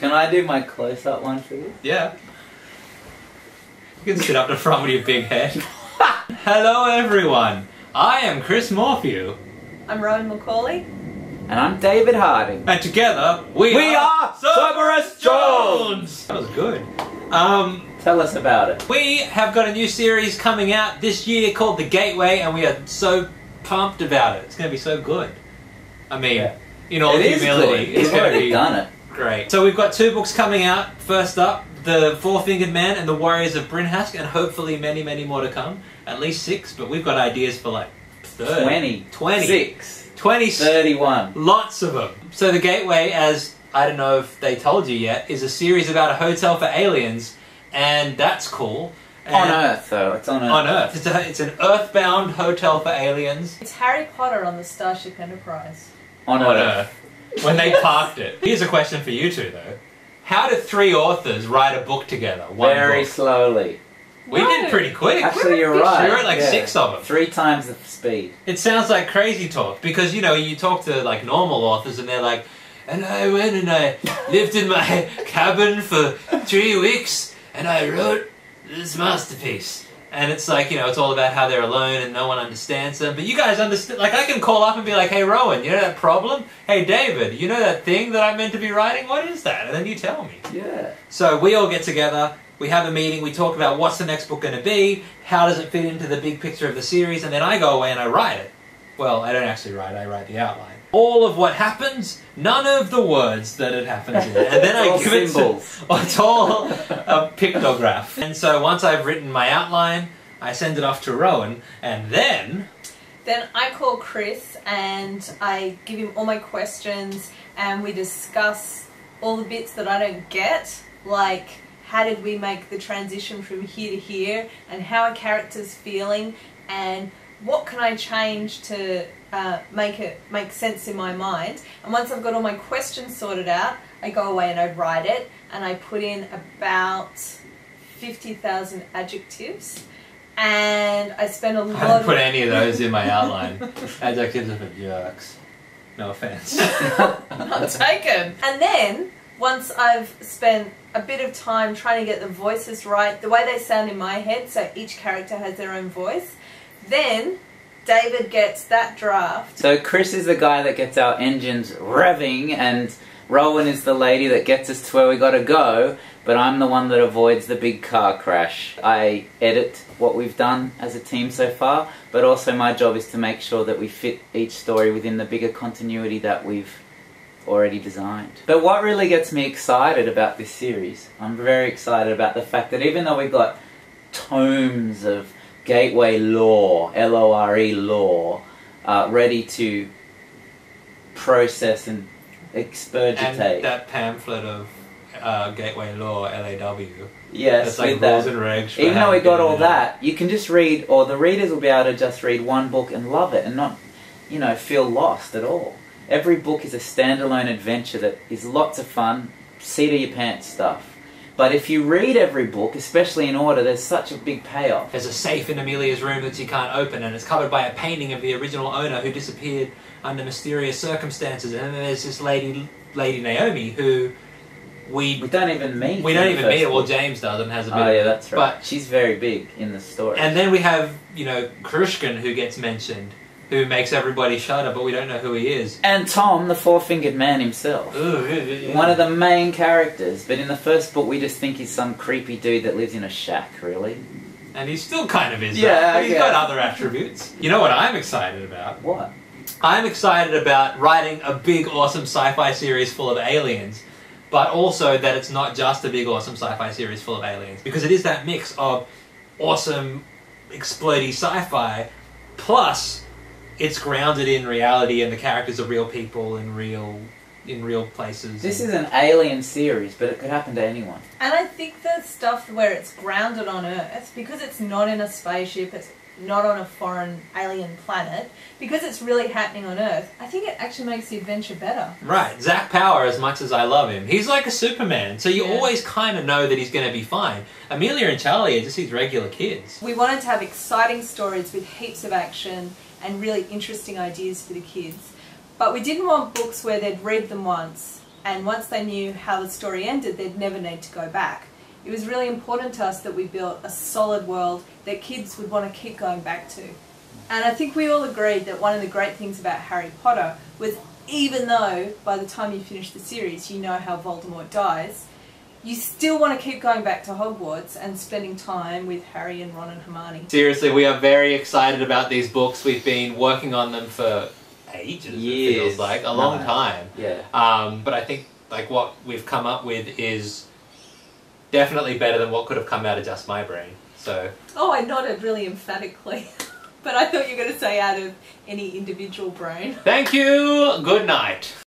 Can I do my close-up one for this? Yeah. You can sit up the front with your big head. Hello everyone, I am Chris Morphew. I'm Rowan McAuley. And I'm David Harding. And together, we are Cerberus Jones! That was good. Tell us about it. We have got a new series coming out this year called The Gateway, and we are so pumped about it. It's going to be so good. I mean, in all humility, it's going to be done it. Great. So we've got 2 books coming out. First up, The Four-Fingered Man and the Warriors of Brin-Hask, and hopefully many, many more to come. At least 6, but we've got ideas for like 30. 20. 6. 20. 31. Lots of them. So The Gateway, as I don't know if they told you yet, is a series about a hotel for aliens, and that's cool. And on Earth, though. It's on Earth. On Earth. It's an earthbound hotel for aliens. It's Harry Potter on the Starship Enterprise. On Earth. When they parked it. Here's a question for you two, though. How did 3 authors write a book together? Very slowly. We did pretty quick. Actually, you're right. We wrote like 6 of them. 3 times the speed. It sounds like crazy talk, because, you know, you talk to like normal authors and they're like, and I went and I lived in my cabin for 3 weeks and I wrote this masterpiece. And it's like, you know, it's all about how they're alone and no one understands them. But you guys understand. Like, I can call up and be like, hey, Rowan, you know that problem? Hey, David, you know that thing that I'm meant to be writing? What is that? And then you tell me. Yeah. So we all get together, we have a meeting, we talk about what's the next book going to be, how does it fit into the big picture of the series, and then I go away and I write it. Well, I don't actually write, I write the outline. All of what happens, none of the words that it happens in. And then I give symbols. it to... It's all a pictograph. And so once I've written my outline, I send it off to Rowan, and then... Then I call Chris and I give him all my questions and we discuss all the bits that I don't get, like how did we make the transition from here to here, and how are characters feeling, and what can I change to make sense in my mind. And once I've got all my questions sorted out, I go away and I write it, and I put in about 50,000 adjectives, and I spend a lot I didn't put any of those in my outline. Adjectives are for jerks. No offense. Not taken. And then, once I've spent a bit of time trying to get the voices right, the way they sound in my head, so each character has their own voice, then David gets that draft. So Chris is the guy that gets our engines revving, and Rowan is the lady that gets us to where we gotta go, but I'm the one that avoids the big car crash. I edit what we've done as a team so far, but also my job is to make sure that we fit each story within the bigger continuity that we've already designed. But what really gets me excited about this series, I'm very excited about the fact that even though we've got tomes of Gateway lore, L-O-R-E lore, ready to process and expurgitate. And that pamphlet of Gateway lore, L-A-W. Yes, it's like with rules that. and regs. Even though we got all that, you can just read, or the readers will be able to just read one book and love it and not, you know, feel lost at all. Every book is a standalone adventure that is lots of fun, seat-of-your-pants stuff. But if you read every book, especially in order, there's such a big payoff. There's a safe in Amelia's room that you can't open, and it's covered by a painting of the original owner who disappeared under mysterious circumstances. And then there's this lady Naomi, who we don't even meet. We don't even meet her. Well, James does and has a bit. Oh yeah, that's right. But she's very big in the story. And then we have, you know, Krushkin, who gets mentioned, who makes everybody shudder, but we don't know who he is. And Tom, the Four-Fingered Man himself. Ooh, yeah. One of the main characters, but in the first book we just think he's some creepy dude that lives in a shack, really. And he still kind of is, yeah, but he's got other attributes. You know what I'm excited about? What? I'm excited about writing a big, awesome sci-fi series full of aliens, but also that it's not just a big, awesome sci-fi series full of aliens, because it is that mix of awesome, explodey sci-fi, plus it's grounded in reality and the characters are real people in real places. This is an alien series, but it could happen to anyone. And I think the stuff where it's grounded on Earth, because it's not in a spaceship, it's not on a foreign alien planet, because it's really happening on Earth, I think it actually makes the adventure better. Right. Zac Power, as much as I love him, he's like a Superman, so you always kind of know that he's going to be fine. Amelia and Charlie are just these regular kids. We wanted to have exciting stories with heaps of action and really interesting ideas for the kids. But we didn't want books where they'd read them once and once they knew how the story ended, they'd never need to go back. It was really important to us that we built a solid world that kids would want to keep going back to. And I think we all agreed that one of the great things about Harry Potter was, even though by the time you finish the series you know how Voldemort dies, you still want to keep going back to Hogwarts and spending time with Harry and Ron and Hermione. Seriously, we are very excited about these books. We've been working on them for ages, Years. it feels like. A long time. Yeah. But I think like what we've come up with is definitely better than what could have come out of just my brain. So. Oh, I nodded really emphatically. But I thought you were going to say out of any individual brain. Thank you. Good night.